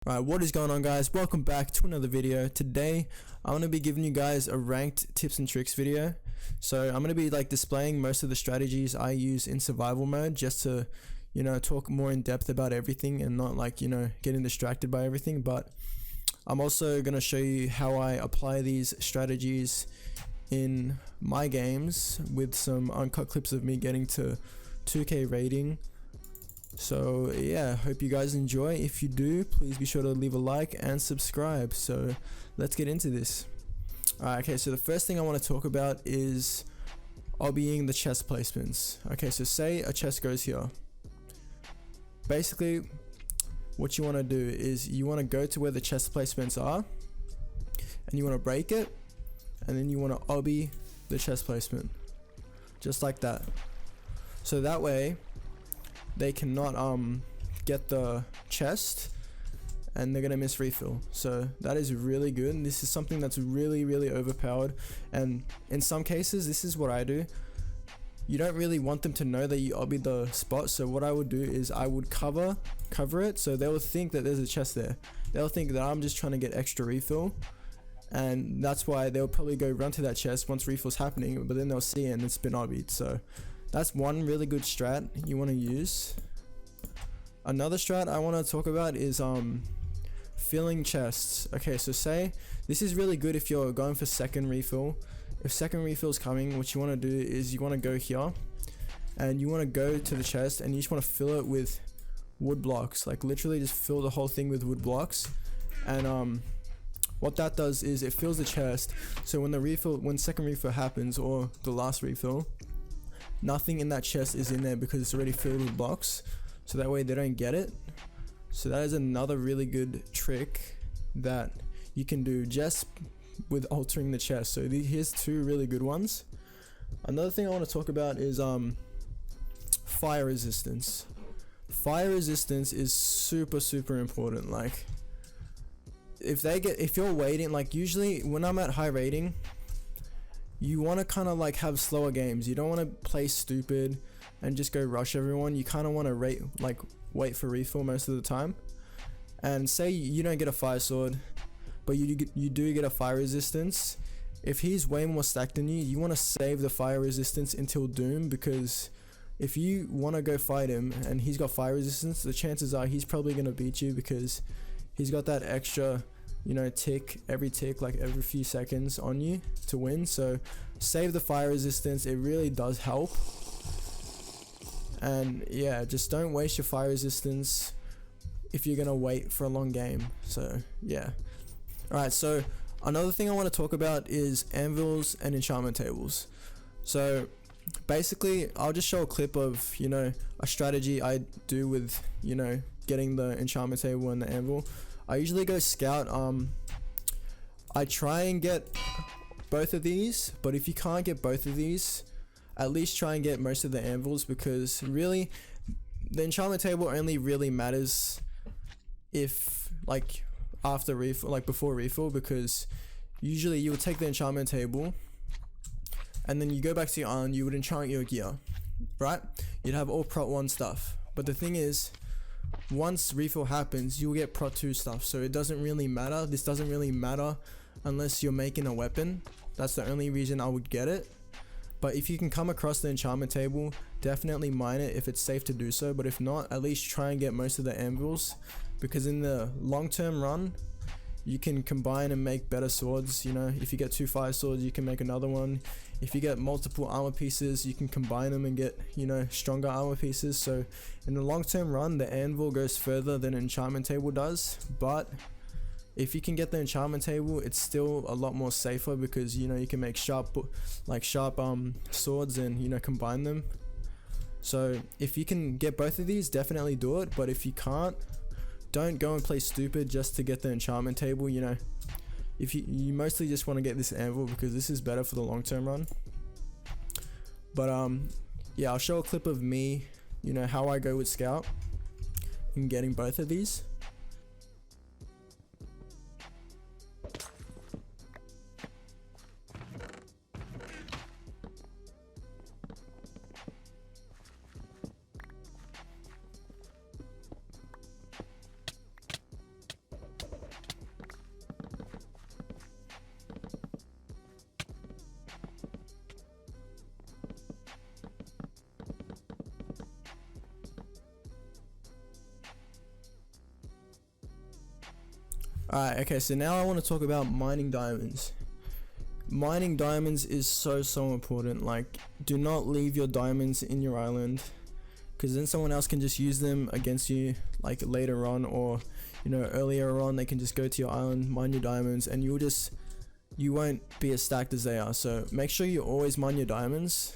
Alright, what is going on, guys? Welcome back to another video. Today I'm going to be giving you guys a ranked tips and tricks video. So I'm going to be displaying most of the strategies I use in survival mode, just to talk more in depth about everything and not getting distracted by everything. But I'm also going to show you how I apply these strategies in my games with some uncut clips of me getting to 2k rating. So yeah, hope you guys enjoy. If you do, please be sure to leave a like and subscribe. So let's get into this. Alright, okay, so the first thing I want to talk about is obbying the chest placements. Okay, so say a chest goes here. Basically, what you want to do is you want to go to where the chest placements are, and you want to break it, and then you want to obby the chest placement, just like that. So that way they cannot get the chest and they're gonna miss refill. So that is really good, and this is something that's really overpowered, and in some cases this is what I do. You don't really want them to know that you obbied the spot, so what I would do is I would cover it, so they will think that there's a chest there. They'll think that I'm just trying to get extra refill, and that's why they'll probably go run to that chest once refill's happening, but then they'll see it and it's been obbied. So that's one really good strat you want to use. Another strat I want to talk about is filling chests. Okay, so say this is really good if you're going for second refill. If second refill is coming, what you want to do is you want to go here and you want to go to the chest and you just want to fill it with wood blocks. Like literally just fill the whole thing with wood blocks, and what that does is it fills the chest, so when second refill happens, or the last refill, nothing in that chest is in there because it's already filled with blocks, so that way they don't get it. So that is another really good trick that you can do just with altering the chest. So here's two really good ones. Another thing I want to talk about is fire resistance. Fire resistance is super important. Like if you're waiting, like usually when I'm at high rating, you want to kind of have slower games. You don't want to play stupid and just go rush everyone. You kind of want to wait for refill most of the time. And say you don't get a fire sword, but you do get a fire resistance. If he's way more stacked than you want to save the fire resistance until doom, because if you want to go fight him and he's got fire resistance, the chances are he's probably going to beat you, because he's got that extra tick every few seconds on you to win. So save the fire resistance, it really does help. And yeah, just don't waste your fire resistance if you're gonna wait for a long game. So yeah. Alright, so another thing I want to talk about is anvils and enchantment tables. So basically I'll just show a clip of a strategy I do with getting the enchantment table and the anvil. I usually go scout. I try and get both of these, but if you can't get both of these, at least try and get most of the anvils, because really the enchantment table only really matters if after refill, before refill, because usually you would take the enchantment table and then you go back to your island, you would enchant your gear, right? You'd have all prot 1 stuff, but the thing is, once refill happens, you'll get prot 2 stuff, so it doesn't really matter. This doesn't really matter unless you're making a weapon. That's the only reason I would get it. But if you can come across the enchantment table, definitely mine it if it's safe to do so, but if not, at least try and get most of the anvils, because in the long term run you can combine and make better swords. If you get 2 fire swords, you can make another one. If you get multiple armor pieces, you can combine them and get stronger armor pieces. So in the long term run, the anvil goes further than an enchantment table does. But if you can get the enchantment table, it's still a lot more safer, because you can make sharp swords and combine them. So if you can get both of these, definitely do it. But if you can't, don't go and play stupid just to get the enchantment table. If you mostly just want to get this anvil, because this is better for the long term run. But yeah, I'll show a clip of me how I go with scout in getting both of these. Alright, okay, so now I want to talk about mining diamonds. Mining diamonds is so important. Like, do not leave your diamonds in your island, because then someone else can just use them against you, like later on, or you know, earlier on they can just go to your island, mine your diamonds, and you won't be as stacked as they are. So make sure you always mine your diamonds,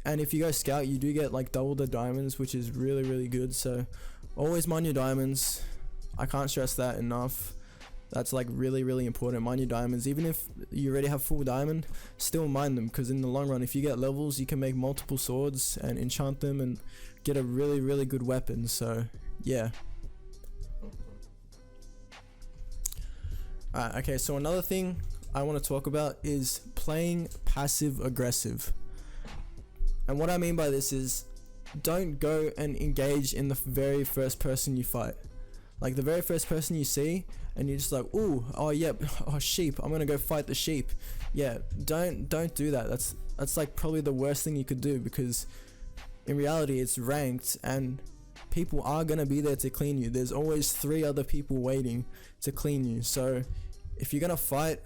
and if you go scout, you do get like double the diamonds, which is really good. So always mine your diamonds. I can't stress that enough. That's like really important. Mine your diamonds. Even if you already have full diamond, still mine them, because in the long run, if you get levels, you can make multiple swords and enchant them and get a really good weapon. So yeah. Alright, okay, so another thing I want to talk about is playing passive aggressive. And what I mean by this is, don't go and engage in the very first person you fight. Like the very first person you see, and you're just like, ooh, oh yep, oh sheep, I'm gonna go fight the sheep. Yeah, don't do that. That's like probably the worst thing you could do, because in reality it's ranked and people are gonna be there to clean you. There's always 3 other people waiting to clean you. So if you're gonna fight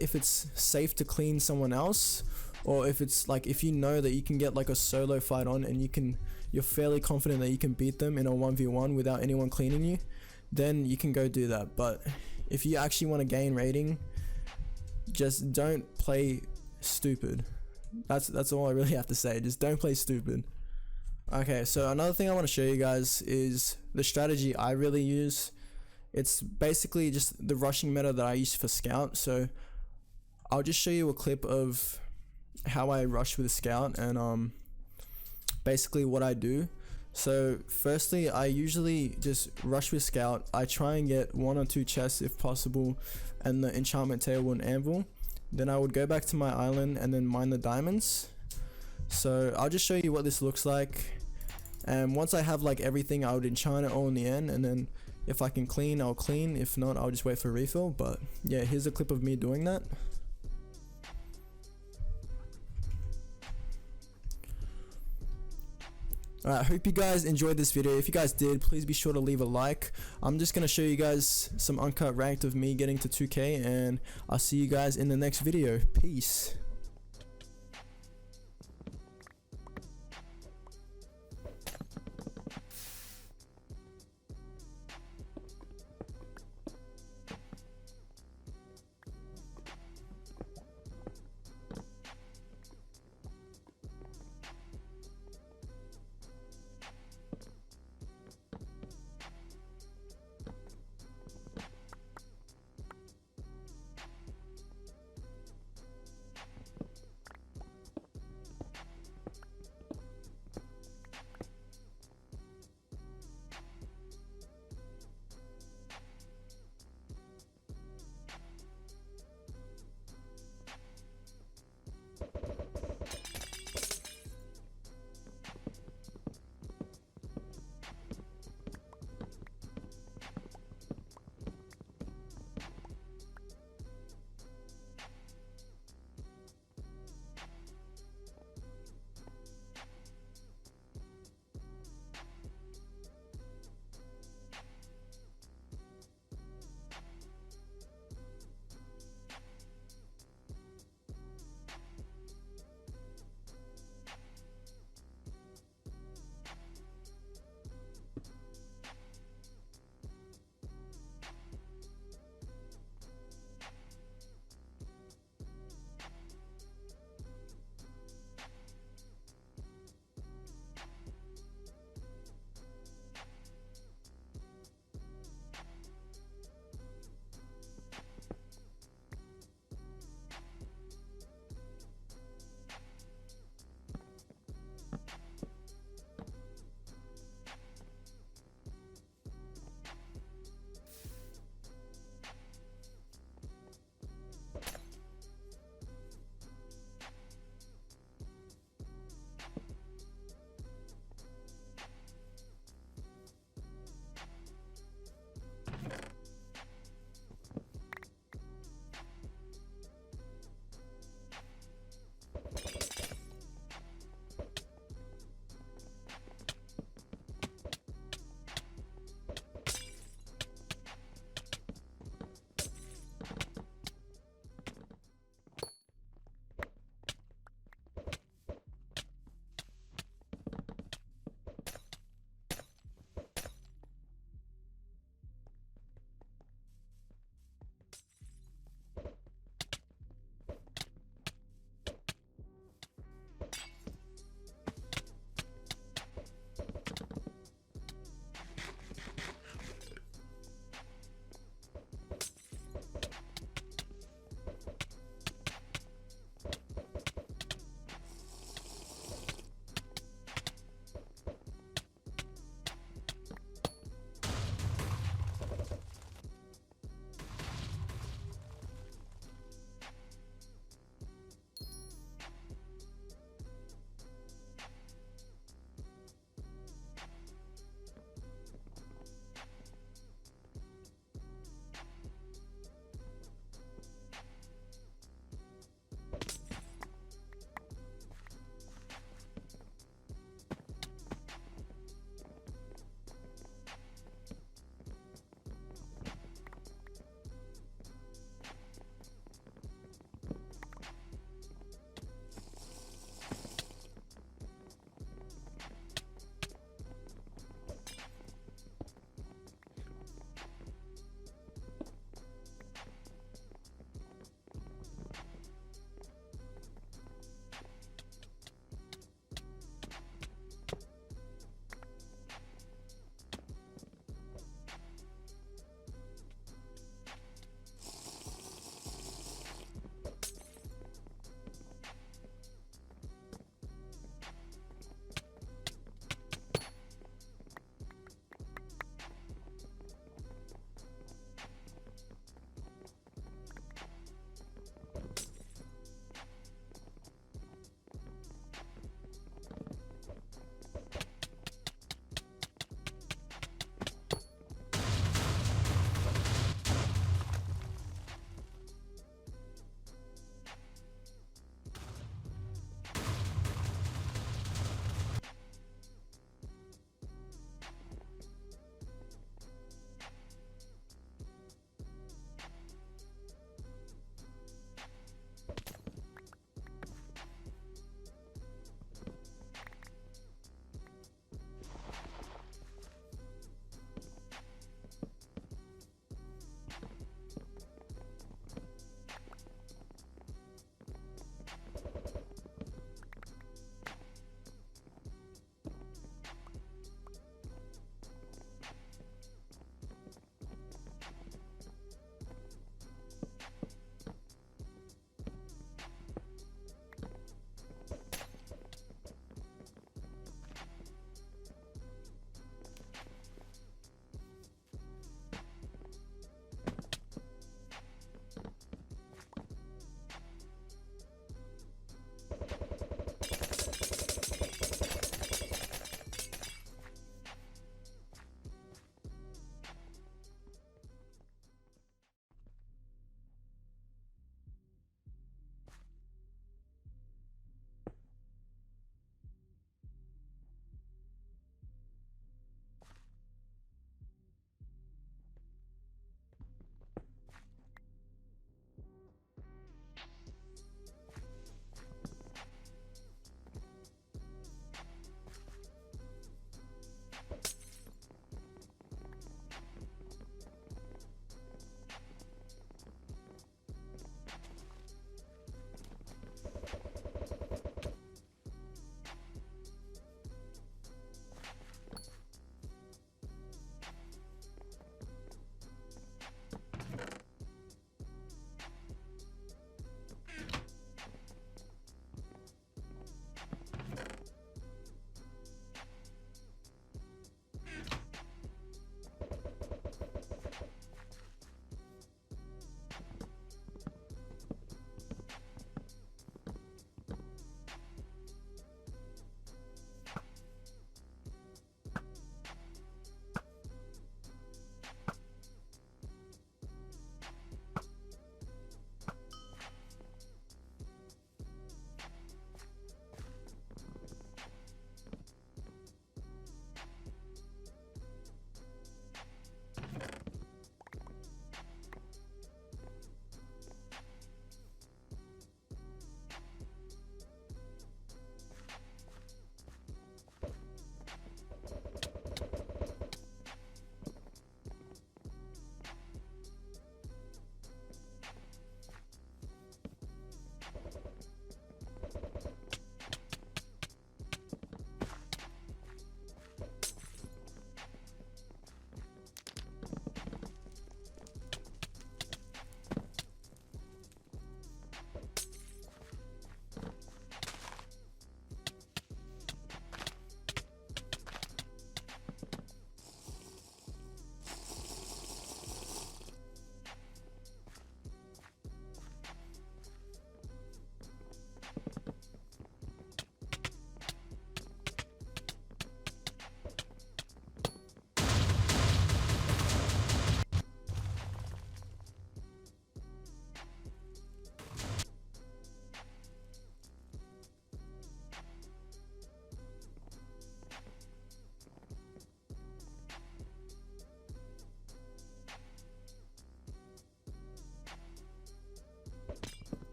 if it's safe to clean someone else, or if it's like, if you know that you can get like a solo fight on and you're fairly confident that you can beat them in a 1v1 without anyone cleaning you, then you can go do that. But if you actually want to gain rating, just don't play stupid. That's all I really have to say. Just don't play stupid. Okay, so another thing I want to show you guys is the strategy I really use. It's basically just the rushing meta that I use for scout. So I'll just show you a clip of how I rush with scout and basically what I do. So firstly, I usually just rush with scout. I try and get 1 or 2 chests if possible, and the enchantment table and anvil. Then I would go back to my island and then mine the diamonds. So I'll just show you what this looks like. And once I have like everything, I would enchant it all in the end, and then if I can clean, I'll clean. If not, I'll just wait for refill. But yeah, here's a clip of me doing that. Alright, hope you guys enjoyed this video. If you guys did, please be sure to leave a like. I'm just going to show you guys some uncut ranked of me getting to 2k, and I'll see you guys in the next video. Peace.